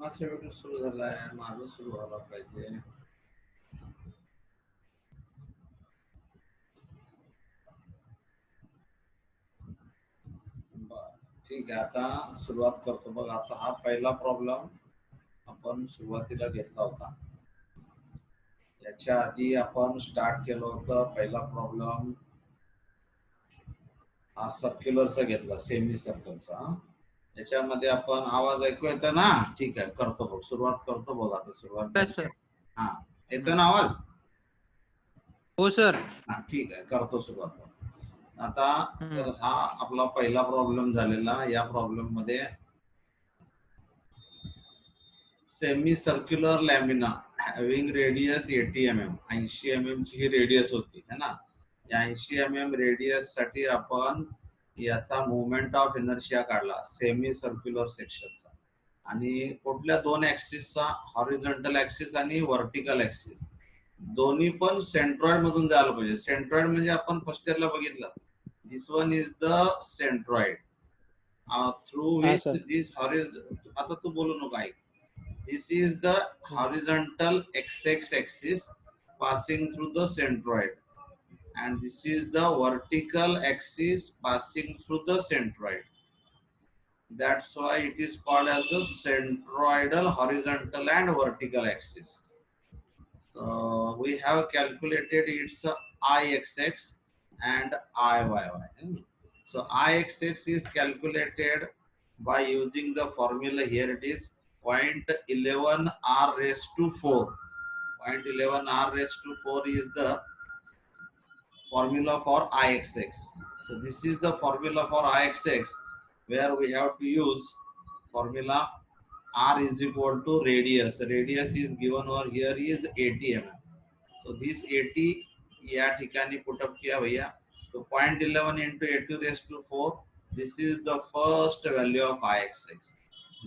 कोणाचा व्हिडिओ सुरू झालाय? माझा सुरू व्हायला पाहिजे. बर, ठीक आहे. आता सुरुवात करतो. बघ, आता हा पहिला प्रॉब्लेम आपण सुरुवातीला घेतला होता. याच्या आधी आपण स्टार्ट केलं होतं. पहिला प्रॉब्लेम हा सर्क्युलरचा घेतला, सेमी सर्कलचा. याच्यामध्ये आपण आवाज ऐकू येतो ना? ठीक आहे, करतो बघ, सुरुवात करतो बघ. आता सुरुवात काय झाली. सर? हा, येतो ना आवाज? हो सर. हा, ठीक आहे, करतो सुरुवात. आता तर हम्म. हा आपला पहिला प्रॉब्लेम झालेला. या प्रॉब्लेम मध्ये semi circular lamina having radius 80 mm, 80 mm ची ही रेडियस होती है ना. या 80 mm रेडियस साठी आपण याचा मोमेंट ऑफ इनर्शिया काढला सेमी सर्क्युलर सेक्शनचा. आणि कुठल्या दोन ऍक्सिसचा? हॉरिझॉन्टल ऍक्सिस आणि व्हर्टिकल ऍक्सिस. दोन्ही पण सेंट्रॉइड मधून जायला पाहिजे. सेंट्रॉइड म्हणजे आपण फर्स्ट इयरला बघितलं, this one is the centroid through हा विच सर. This horizontal. आता तू बोलू नको, ऐक. This is the horizontal x axis passing through the centroid, and this is the vertical axis passing through the centroid. That's why it is called as the centroidal horizontal and vertical axis. So we have calculated its Ixx and Iyy. So Ixx is calculated by using the formula. Here it is 0.11 r raised to 4. 0.11 r raised to 4 is the formula for Ixx. So this is the formula for Ixx, where we have to use formula r is equal to radius. Radius is given over here is 80 mm. So this 80 या ठिकाणी put up किया भैया. So 0.11 into 80 raised to 4. This is the first value of Ixx.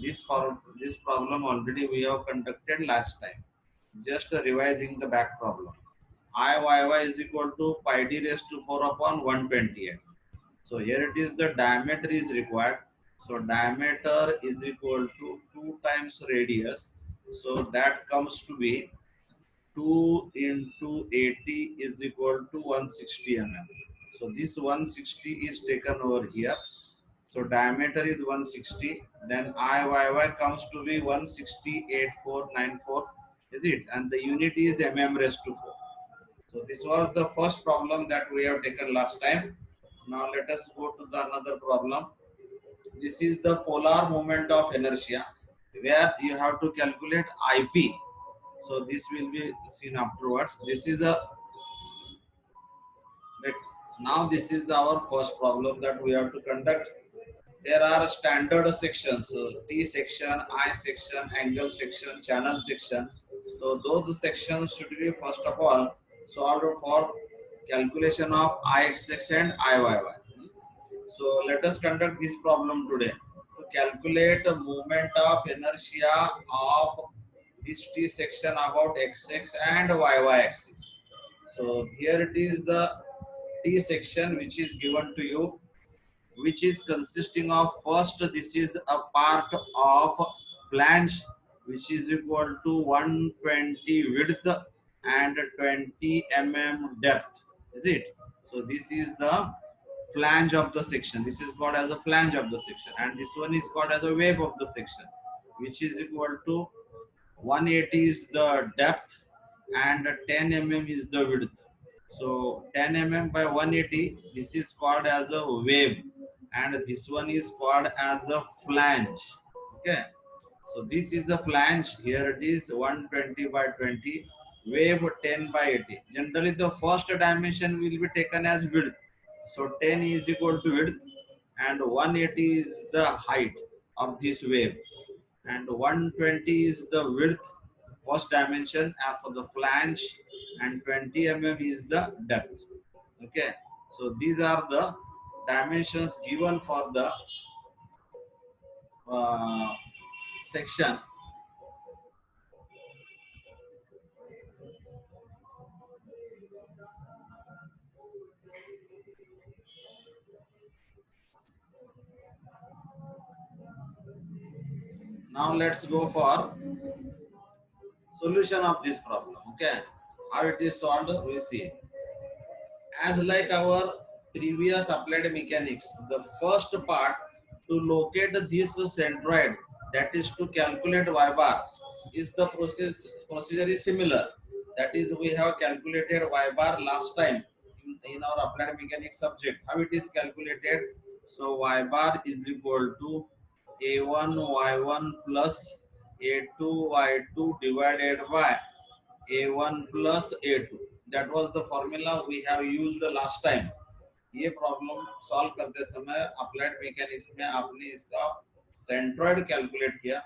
This problem already we have conducted last time. Just revising the back problem. Iyy is equal to pi d raised to 4 upon 128. So here it is, the diameter is required. So diameter is equal to 2 times radius. So that comes to be 2 into 80 is equal to 160 mm. So this 160 is taken over here. So diameter is 160. Then Iyy comes to be 160.8494. Is it? And the unit is mm raised to 4. So this was the first problem that we have taken last time. Now let us go to the another problem. This is the polar moment of inertia, where you have to calculate IP. So this will be seen afterwards. This is the now this is our first problem that we have to conduct. There are standard sections, T section, I section, angle section, channel section. So those sections should be first of all solved for calculation of Ixx and Iyy. So let us conduct this problem today to calculate the moment of inertia of this T section about XX and YY axis. So here it is the T section which is given to you, which is consisting of, first this is a part of flange which is equal to 120 width and 20 depth. Is it? So this is the flange of the section. This is called as a flange of the section, and this one is called as a wave of the section, which is equal to 180 is the depth and 10 is the width. So 10 by 180, this is called as a wave, and this one is called as a flange. Okay, so this is a flange. Here it is 120 by 20, wave 10 by 80. Generally the first dimension will be taken as width. So 10 is equal to width and 180 is the height of this wave, and 120 is the width, first dimension for the flange, and 20 is the depth. Okay, so these are the dimensions given for the uh, section. Now let's go for solution of this problem. Okay, how it is solved we see. As like our previous applied mechanics, the first part to locate this centroid, that is to calculate y bar, is the procedure is similar. That is, we have calculated y bar last time in our applied mechanics subject. How it is calculated? So y bar is equal to a1 y1 plus a2 y2 divided by a1 plus a2. That was the formula we have used last time. ये problem solve करते समय applied mechanics में आपने इसका centroid calculate किया,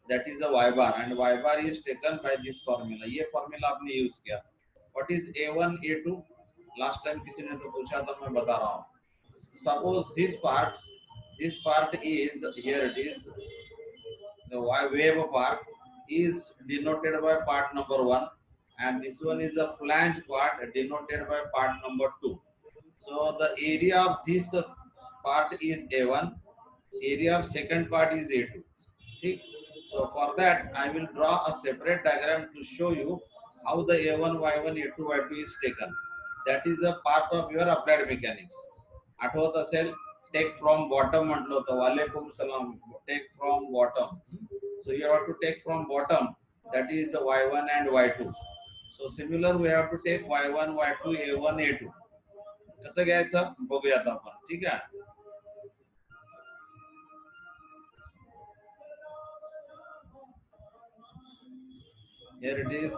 that is a Y bar, and Y bar is taken by this formula. ये formula आपने use किया. What is a1 a2? Last time किसी ने तो पूछा था, मैं बता रहा हूँ. Suppose this part is here, it is the wave part is denoted by part number 1, and this one is a flange part denoted by part number 2. So the area of this part is A1, area of second part is A2. Okay? So for that I will draw a separate diagram to show you how the A1, Y1, A2, Y2 is taken. That is a part of your applied mechanics. आठवत असेल, take from bottom म्हटलं होतं. वालेकुम सलाम. Take from bottom. So you have to take from bottom, that is y1 and y2. So similar we have to take y1 y2 a1 a2. कसं घ्यायचं बघूयात आपण. ठीक आहे. Here it is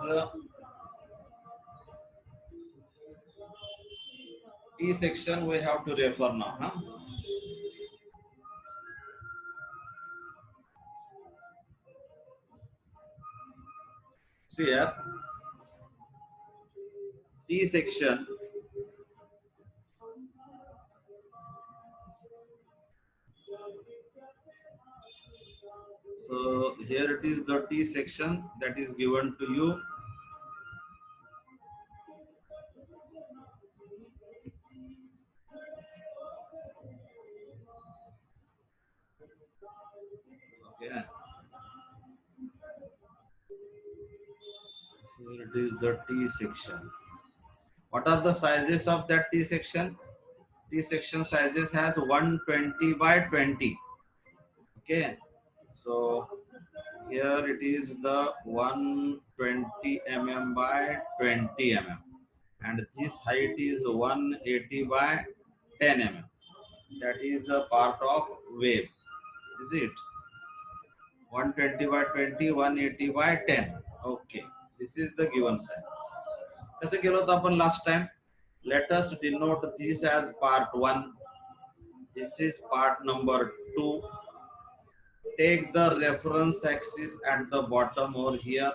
T section we have to refer now. See here, T section. So here it is the T section that is given to you. Okay. Here it is the T section. What are the sizes of that T section? T section sizes has 120 by 20. Okay. So here it is the 120 mm by 20 mm, and this height is 180 by 10 mm. That is a part of wave. Is it 120 by 20, 180 by 10? Okay, this is the given size. कसे केलं होतं आपण last time? Let us denote this as part 1. This is part number 2. Take the reference axis at the bottom over here.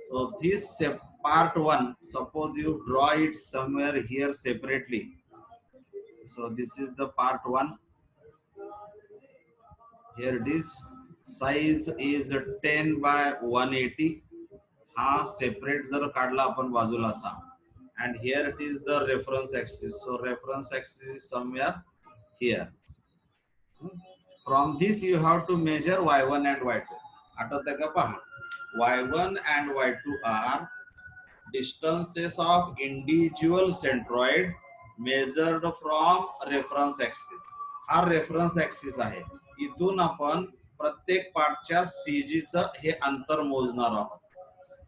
So this part 1, suppose you draw it somewhere here separately. So this is the part 1. Here it is. Size is 10 by 180. हा separate जर काढला आपण बाजूला असा. And here it is the reference axis. So reference axis is somewhere here. From this you have to measure y1 and y2. आठवतंय का पहा, y1 and y2 are distances of individual centroid measured from reference axis. हा reference axis आहे. इथून आपण प्रत्येक पार्टच्या CG चं हे अंतर मोजणार आहोत.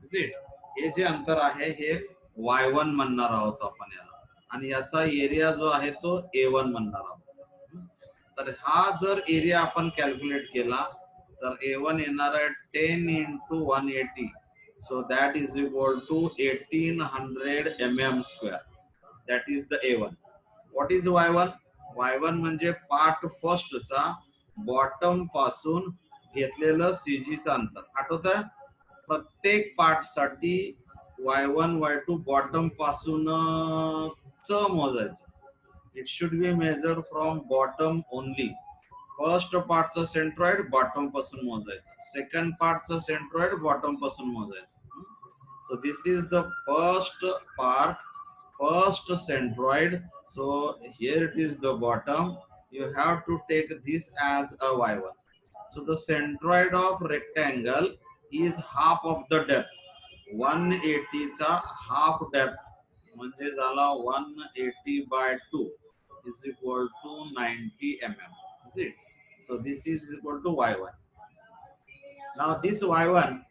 Is it? हे जे अंतर आहे हे y1 म्हणणार आहोत आपण याला, आणि याचा एरिया जो आहे तो a1 म्हणणार आहोत. तर हा जर एरिया आपण कॅल्क्युलेट केला तर a1 येणार आहे 10 into 180. So that is equal to 1800 mm square. That is the a1. What is y1? y1 म्हणजे पार्ट फर्स्ट चा बॉटम पासून घेतलेलं CG चं अंतर. आठवतंय, प्रत्येक पार्ट साठी y1 y2 बॉटम पासून मोजायचं. It should be measured from bottom only. First part चा centroid bottom पासून मोजायचं, second part चा centroid bottom पासून मोजायचं. So this is the first part, first centroid. So here it is the bottom. You have to take this as a y1. So the centroid of rectangle is half of the depth. 180 चा half depth म्हणजे झाला 180 by 2 is equal to 90 mm. Is it? So this is equal to y1. Now this y1,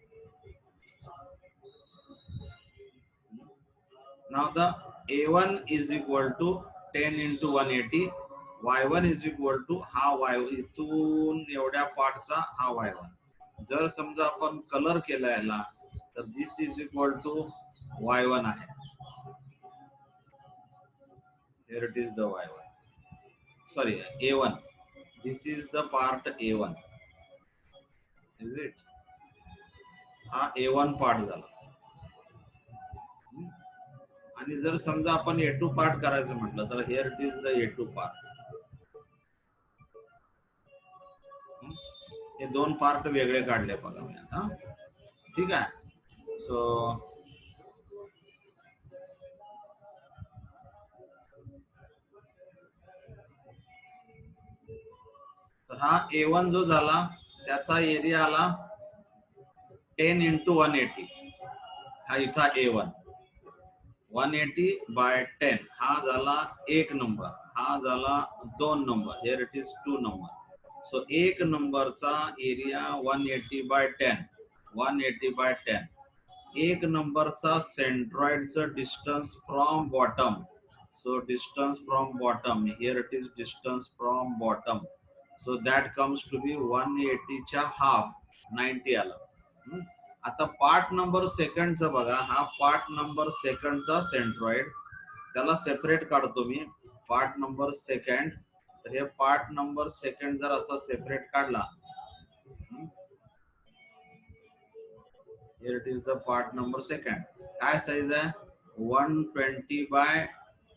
now the a1 is equal to 10 into 180. y1 is equal to हा y इथून एवढ्या पार्टचा हा y1. जर समजा आपण colour केला याला तर this is equal to y1 आहे. Here it is the y1. Sorry, a1. This is the part a1. Is it? हा a1 पार्ट झाला. आणि जर समजा आपण a2 पार्ट करायचं म्हटलं तर here it is the a2 part. हे दोन पार्ट वेगळे काढले बघा मी आता. ठीक आहे. सो तर हा a1 जो झाला त्याचा एरिया आला 10 into 180. हा इथं a1 180 by 10 हा झाला 1 नंबर, हा झाला 2 number. Here it is 2 number. So 1 नंबरचा एरिया 180 by 10. 180 by 10. 1 नंबरचा सेंट्रॉइडचं distance from bottom. So distance from bottom. Here it is distance from bottom. So that comes to be 180 च्या half 90 आला. आता पार्ट नंबर सेकंडचा बघा, हा पार्ट नंबर सेकंडचा सेंट्रॉइड त्याला separate काढतो मी. पार्ट नंबर सेकंड, तर हे पार्ट नंबर सेकंड जर असा सेपरेट काढला, here it is the part number second. काय साईज आहे 120 by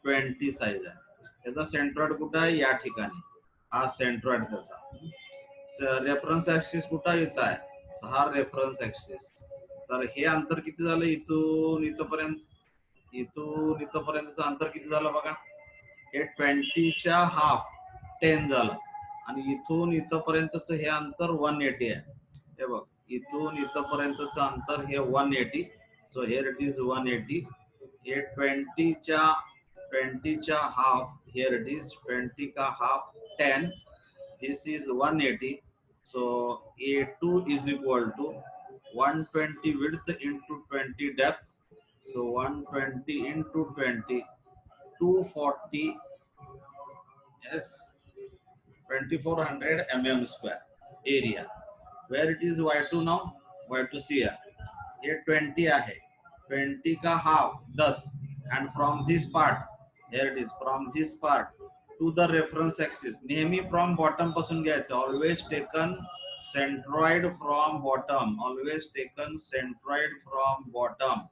20 साईज आहे. त्याचा सेंट्रॉइड कुठं आहे या ठिकाणी, हा सेंट्रॉइड त्याचा. रेफरन्स ऍक्सिस कुठं येत आहे, हा रेफरन्स ऍक्सिस. तर हे अंतर किती झालं इथून इथपर्यंत, इथून इथपर्यंतचं अंतर किती झालं बघा, हे 20 च्या हाफ 10 झालं. आणि इथून इथपर्यंतचं हे अंतर 180 आहे. हे बघ इथून इथपर्यंतचं अंतर हे 180. So here it is 180. हे 20 च्या हाफ, हिअर इट इज 20 का half 10. This is 180. So a2 is equal to 120 width into 20 depth. So 120 into 20, 240, yes, 2400 mm square area. Where it is y2 now, y2 see here. ये 20 आहे, 20 का half 10. and from this part, here it is, from this part to the reference axis. नेहमी from bottom पासून घ्यायचं. always taken centroid from bottom, always taken centroid from bottom.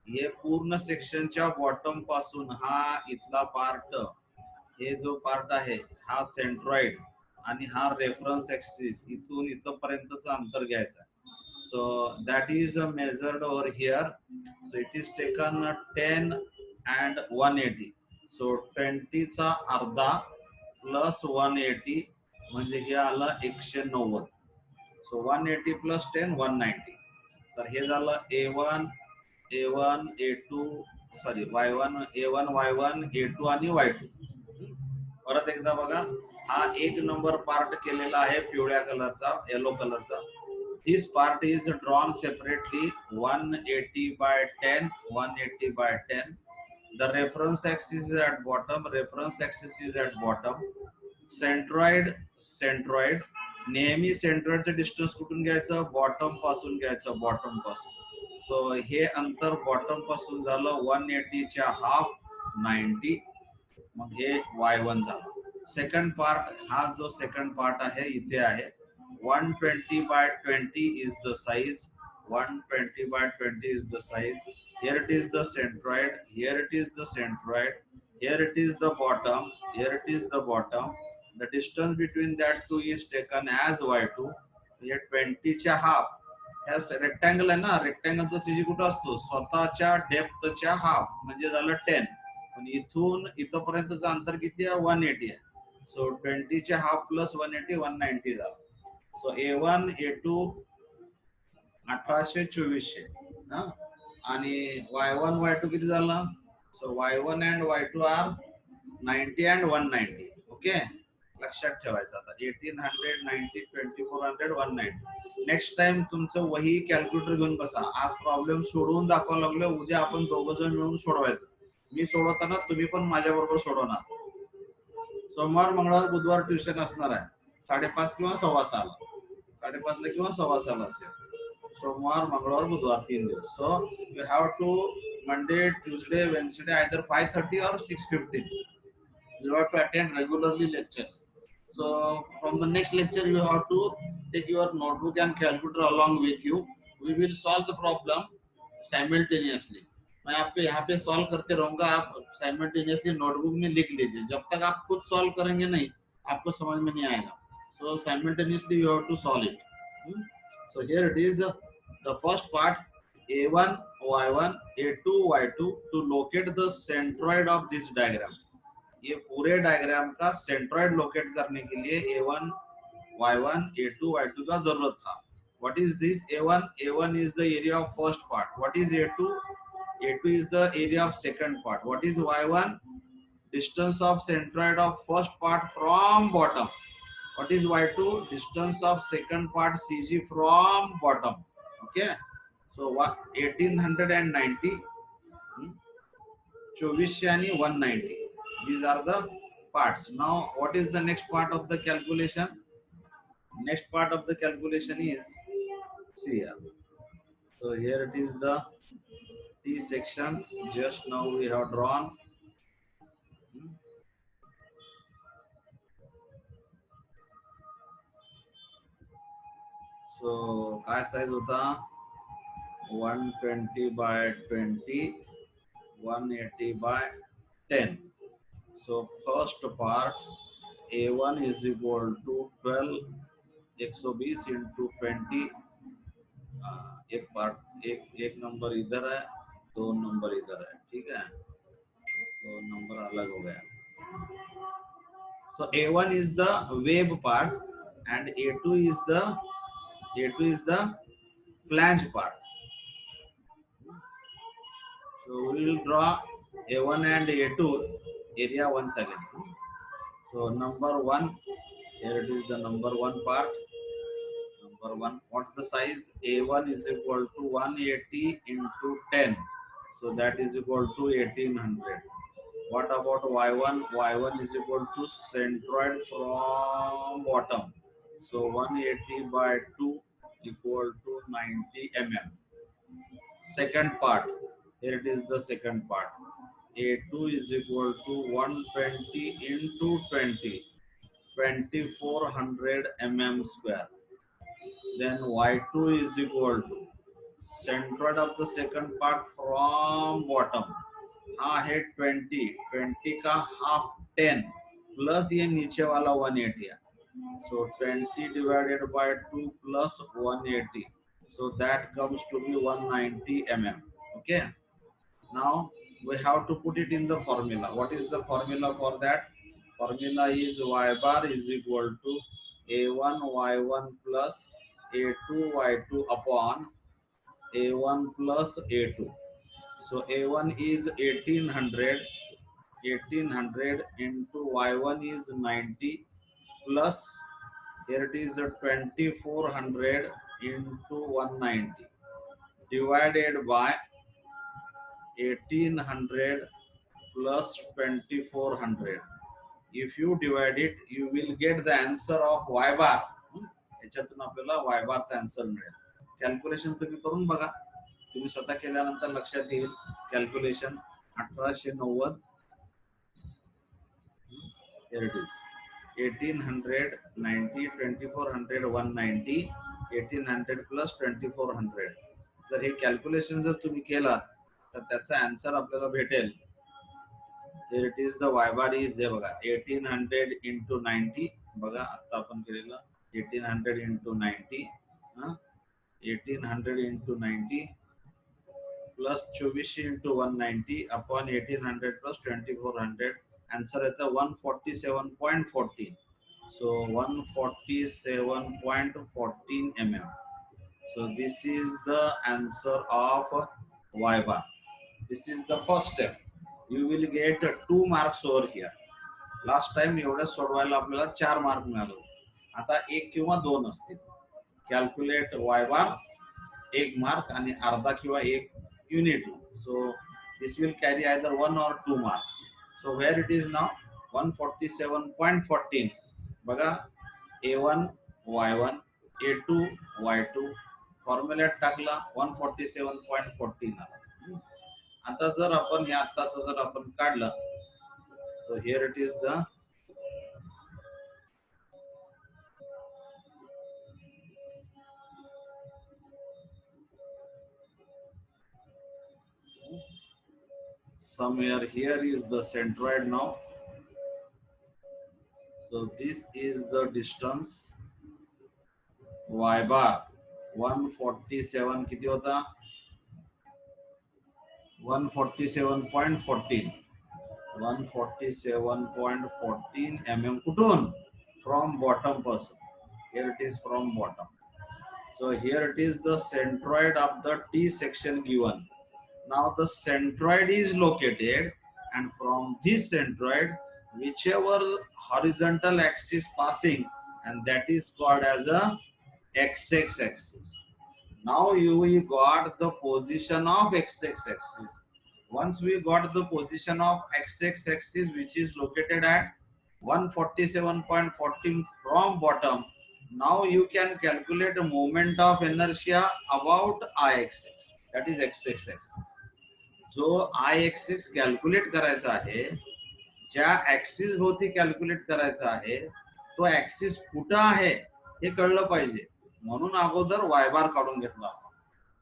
हे पूर्ण सेक्शनच्या bottom पासून हा इथला पार्ट, हे जो पार्ट आहे हा सेंट्रॉइड आणि हा रेफरन्स ऍक्सिस, इथून इथपर्यंतचं अंतर घ्यायचं. So that is measured over here. So it is taken 10 and 180. So 20 चा अर्धा plus 180 म्हणजे हे आलं 190. So 180 plus 10 190. तर हे झालं a1 a2 sorry y1 a1 y1 a2 आणि y2. परत एकदा बघा, हा 1 नंबर पार्ट केलेला आहे पिवळ्या कलरचा, येलो कलरचा. This part is drawn separately 180 by 10, 180 by 10. The reference axis is at bottom, reference axis is at bottom. Centroid, नेहमी सेंट्रॉइडचं डिस्टन्स कुठून घ्यायचं, बॉटम पासून घ्यायचं, बॉटम पासून. सो हे अंतर बॉटम पासून झालं 180 च्या हाफ 90. मग हे y1 झालं. सेकंड पार्ट, हा जो सेकंड पार्ट आहे इथे आहे. 120 by 20 is the size. 120 by 20 is the size. Here it is the centroid. Here it is the centroid. Here it is the bottom. Here it is the bottom. The distance between that two is taken as y2. Here 20 च्या half. हा rectangle आहे ना, रेक्टँगलचा CG कुठं असतो, स्वतःच्या डेप्थच्या half म्हणजे झालं 10. पण इथून इथपर्यंतचं अंतर किती आहे 180 आहे. सो 20 च्या हाफ प्लस 180 190 झालं. सो A1 A2 1800 2400 आणि Y1 Y2 किती झालं? So Y1 and Y2 are 90 and 190. Okay, लक्षात ठेवायचं आता 1800 90 2400 190. नेक्स्ट टाइम तुमचं वही कॅल्क्युलेटर घेऊन बसा. आज प्रॉब्लेम सोडवून दाखवावं लागलं, उद्या आपण दोघं जण मिळून सोडवायचं. मी सोडवताना तुम्ही पण माझ्या बरोबर सोडवणार. सोमवार मंगळवार बुधवार ट्युशन असणार आहे 5:30 किंवा 6:15ला. 5:30ला किंवा 6:15ला असेल. सोमवार मंगळवार बुधवार 3 दिवस. So you have to Monday Tuesday Wednesday either 5:30 or 6:15. You have to attend regularly lectures. So from the next lecture you have to take your notebook and calculator along with you. We will solve the problem simultaneously. मैं आपको यहाँ पे solve करते रहूंगा, आप simultaneously notebook में लिख लीजिए. जब तक आप खुद सॉल्व करेंगे नहीं, आपको समझ में नहीं आएगा. So simultaneously you have to solve it. So here it is, the first part, A1 Y1 A2 Y2 to locate the centroid of this diagram. ये पूरे डायग्राम का सेंट्रॉइड लोकेट करने के लिए A1 Y1 A2 Y2 का जरूरत था. What is this A1? A1 is the area of first part. What is A2? A2 is the area of second part. What is Y1? Distance of centroid of first part from bottom. What is Y2? Distance of second part CG from bottom. Okay. So 1890, 2400 आणि 190. These are the parts. Now what is the next part of the calculation? Next part of the calculation is, see here. So here it is the T section. Just now we have drawn. So काय size होता? 120 by 20, 180 by 10. So first part A1 is equal to 12 120 into 20. एक part एक number इधर है, दो number इधर है. ठीक है, तो नंबर अलग हो गया. So A1 is the wave part and A2 is the flange part. So we will draw A1 and A2 area once again. So number 1, here it is the number 1 part. Number 1, what's the size? A1 is equal to 180 into 10. So that is equal to 1800. What about Y1? Y1 is equal to centroid from bottom. So 180 by 2 equal to 90 mm. Second part, here it is the second part. A2 is equal to 120 into 20, 2400 mm square. Then Y2 is equal to centroid of the second part from bottom. हाँ है 20 का half 10 plus ये नीचे वाला 180 है. So 20 divided by 2 plus 180. So that comes to be 190 mm. Okay. Now we have to put it in the formula. What is the formula for that? Formula is y bar is equal to A1 Y1 plus A2 Y2 upon A1 plus A2. So A1 is 1800 into Y1 is 90 plus here it is 2400 into 190 divided by 1800 plus 2400. If you divide it, you will get the answer of y bar. याच्यातून आपल्याला y bar चा answer मिळेल. Calculation तुम्ही करून बघा. तुम्ही स्वतः केल्यानंतर लक्षात येईल. Calculation 1890. Here it is 1800 90 2400 190 1800 plus 2400. जर हे कॅल्क्युलेशन जर तुम्ही केला तर त्याचा आन्सर आपल्याला भेटेल. Here it is the y bar is हे बघा 1800 into 90. बघा आता आपण केलेलं 1800 into 90. 1800 into 90 plus 2400 into 190 upon 1800 plus 2400. Answer येतं 147.14. So 147.14 mm. So this is the answer of y bar. This is the first step. You will get 2 marks over here. Last time एवढ्या सोडवायला आपल्याला 4 mark मिळाले. आता 1 किंवा 2 असतील. Calculate y बार 1 mark आणि अर्धा किंवा 1 unit. So this will carry either 1 or 2 marks. So where it is now 147.14. बघा a1 y1 a2 y2 फॉर्म्युल्यात टाकला 147.14 आला. आता जर आपण हे आताच जर आपण काढलं so here it is the somewhere here is the centroid now. So this is the distance y bar 147 किती होता 147.14 mm कुठून from bottom पासून. Here it is from bottom. So here it is the centroid of the T section given. Now the centroid is located and from this centroid whichever horizontal axis passing and that is called as a x-axis axis. Now we got the position of x-axis axis. Once we got the position of x-axis axis which is located at 147.14 from bottom, now you can calculate the moment of inertia about I-axis, that is x-axis axis. जो I-axis calculate करायचा आहे, ज्या axis भोवती calculate करायचा आहे तो axis कुठं आहे हे कळलं पाहिजे, म्हणून अगोदर y बार काढून घेतला.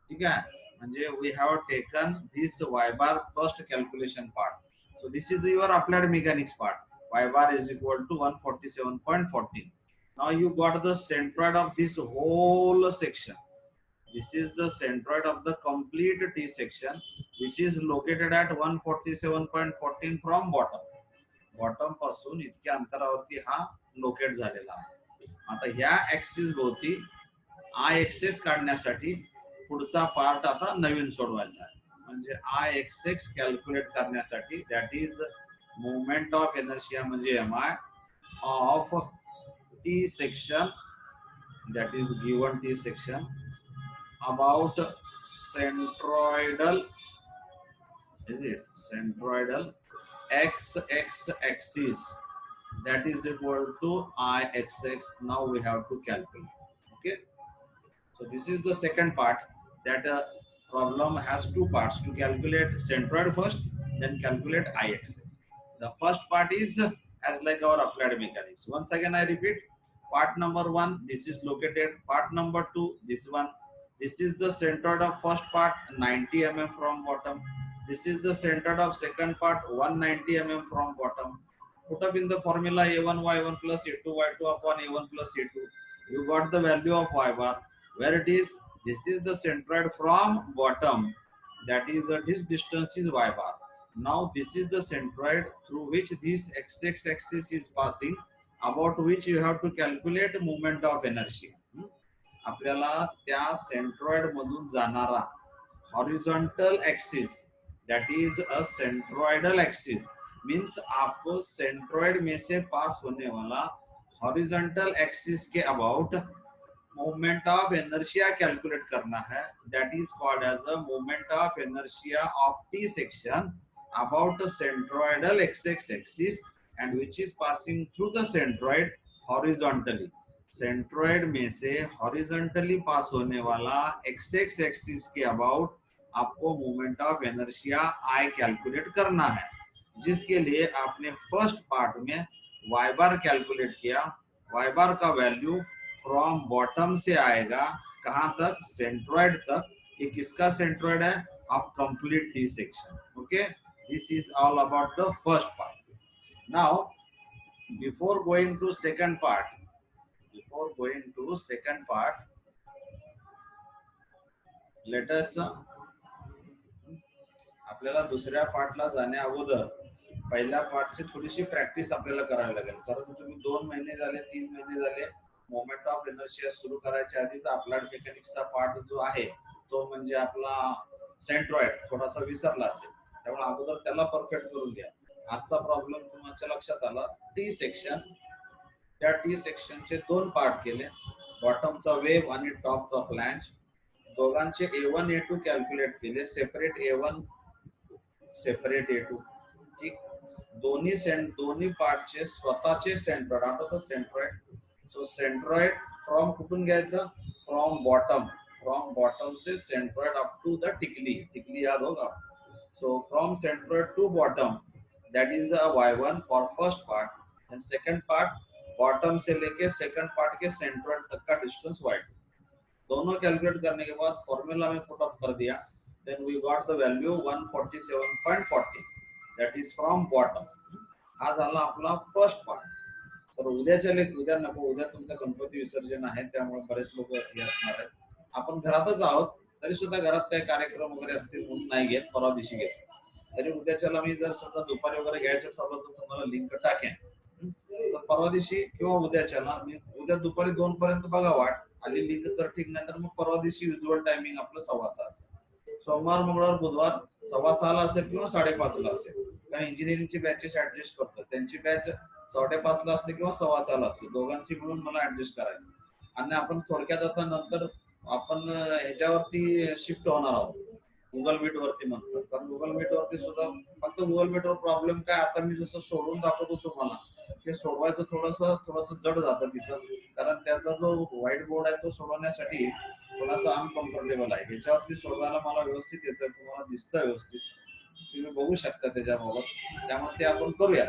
ठीक आहे, म्हणजे we have taken this y bar first calculation part. So this is your applied mechanics part. y bar is equal to 147.14. Now you got the centroid of this whole section. This is the centroid of the complete T section which is located at 147.14 from bottom. Bottom पासून इतक्या अंतरावरती हा locate झालेला आहे. आता ह्या axis भोवती आय access काढण्यासाठी पुढचा पार्ट आता नवीन सोडवायचा आहे. म्हणजे आय एक्सेस कॅल्क्युलेट करण्यासाठी that is moment of inertia म्हणजे MI of T section, that is given T section about centroidal, is it centroidal x axis, that is equal to ix. Now we have to calculate. Okay, so this is the second part. That problem has two parts: to calculate centroid first, then calculate ix. The first part is as like our applied mechanics. Once again I repeat, part number 1 this is located, part number 2 this one. This is the centroid of first part 90 mm from bottom. This is the centroid of second part 190 mm from bottom. Put up in the formula a1 y1 plus a2 y2 upon a1 plus a2. You got the value of y bar. Where it is? This is the centroid from bottom. That is this distance is y bar. Now this is the centroid through which this x axis is passing, about which you have to calculate moment of inertia. आपल्याला त्या centroid मधून जाणारा horizontal axis, that is a centroidal axis, means आपको centroid में से पास होने वाला हॉरिजॉन्टल एक्सिस के about moment of inertia calculate करना है. That is called as a moment of inertia of T section about centroidal X axis and which is passing through the centroid horizontally. Centroid में से horizontally पास होने वाला X axis के about आपको moment of inertia I calculate करना है, जिसके लिए आपने फर्स्ट पार्ट में वाई बार कैलकुलेट किया. वाई बार का वैल्यू फ्रॉम बॉटम से आएगा कहां तक? सेंट्रॉइड तक. ये किसका सेंट्रॉइड है? Of complete T section. Okay, this is all about the first part. Now before going to second part, let us आपल्याला दुसऱ्या पार्टला जाण्या अगोदर पहिल्या पार्टची थोडीशी प्रॅक्टिस आपल्याला करावी लागेल, कारण तुम्ही 2 महिने झाले 3 महिने झाले मोमेंट ऑफ इनर्शिया सुरू करायच्या आधीच अप्लाइड मेकॅनिक्सचा पार्ट जो आहे तो म्हणजे आपला सेंट्रॉइड थोडासा विसरला असेल, त्यामुळे अगोदर त्याला परफेक्ट करून घ्या. आजचा प्रॉब्लेम तुमच्या लक्षात आला. टी सेक्शन, त्या टी सेक्शनचे 2 पार्ट केले, बॉटमचा वेव्ह आणि टॉपचा फ्लॅंज. दोघांचे A1 A2 कॅल्क्युलेट केले, सेपरेट A1 सेपरेट A2. ठीक, दोन्ही पार्टचे स्वतःचे सेंट्रॉइड. आठवतं सेंट्रॉइड? सो सेंट्रॉइड फ्रॉम कुठून घ्यायचं? फ्रॉम बॉटम से सेंट्रॉइड अप टू द टिकली याद होगा. So from centroid to bottom, that is a Y1 for first part, and second part bottom से लेके सेकंड पार्ट के सेंट्रॉइड तक का डिस्टेंस Y2. दोनों कैलकुलेट करने के बाद फॉर्मूला में पुट अप कर दिया, then we got the value 147.40, that is from bottom. हा झाला आपला फर्स्ट पार्ट. तर उद्या नको, उद्या तुमचं गणपती विसर्जन आहे, त्यामुळे बरेच लोक हे असणार आहेत. आपण घरातच आहोत, तरी सुद्धा घरात काही कार्यक्रम वगैरे असतील म्हणून नाही घेत, परवा दिवशी घेत. तरी उद्याच्याला मी जर समजा दुपारी वगैरे घ्यायचं ठरलं तर तुम्हाला लिंक टाकेन. तर परवा दिवशी किंवा उद्याच्याला मी उद्या दुपारी 2 पर्यंत बघा वाट आली लिंक तर ठीक, नाही तर मग परवा दिवशी युजल टायमिंग आपलं 6:15. सोमवार मंगळवार बुधवार 6:15 असेल किंवा 5:30 असेल, कारण इंजिनिअरिंगची बॅचेस ऍडजस्ट करतात. त्यांची बॅच 5:30 असते किंवा 6:15 असते, दोघांची मिळून मला ऍडजस्ट करायचं. आणि आपण थोडक्यात आता नंतर आपण ह्याच्यावरती शिफ्ट होणार आहोत, गुगल मीट वरती म्हणतात. कारण गुगल मीट वरती सुद्धा फक्त गुगल मीट वर प्रॉब्लेम काय, आता मी जसं सोडून दाखवतो तुम्हाला, ते सोडवायचं थोडस जड जातं तिथं, कारण त्याचा जो व्हाईट बोर्ड आहे तो सोडवण्यासाठी थोडासा अनकम्फर्टेबल आहे. ह्याच्यावरती सोडवायला मला व्यवस्थित येतं, तुम्हाला दिसतं व्यवस्थित, तुम्ही बघू शकता त्याच्याबाबत, त्यामुळे ते आपण करूया.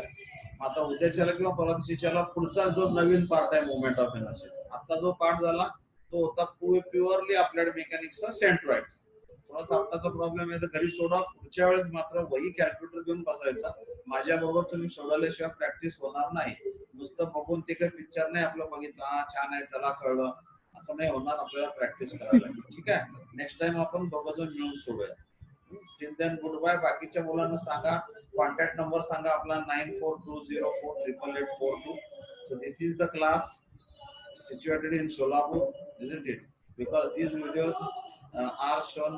आता उद्याच्याला किंवा परवा दिवशीच्याला पुढचा जो नवीन पार्ट आहे मोमेंट ऑफ इनर्शिया, आता जो पार्ट झाला तो होता प्युअरली अप्लाइड मेकॅनिक्सचा सेंट्रॉइड. थोडासा आत्ताचा प्रॉब्लेम आहे तर घरी सोडा, पुढच्या वेळेस मात्र वही कॅल्क्युलेटर घेऊन बसायचा. माझ्याबरोबर तुम्ही सोडवल्याशिवाय प्रॅक्टिस होणार नाही. नुसतं बघून ते काही पिक्चर नाही आपलं बघितलं, हा छान आहे चला कळलं, असं नाही होणार. आपल्याला प्रॅक्टिस करायला लागेल. ठीक आहे, नेक्स्ट टाइम आपण दोघं जण मिळून सोडूया. Till then good bye. बाकीच्या मुलांना सांगा, कॉन्टॅक्ट नंबर सांगा आपला 9420488842. So this is the class situated in Solapur, isn't it? Because these videos are shown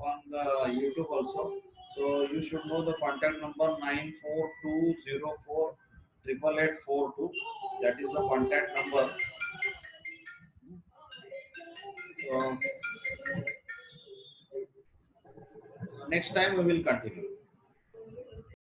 on the YouTube also. So you should know the contact number 9420488842. That is the contact number. So next time we will continue.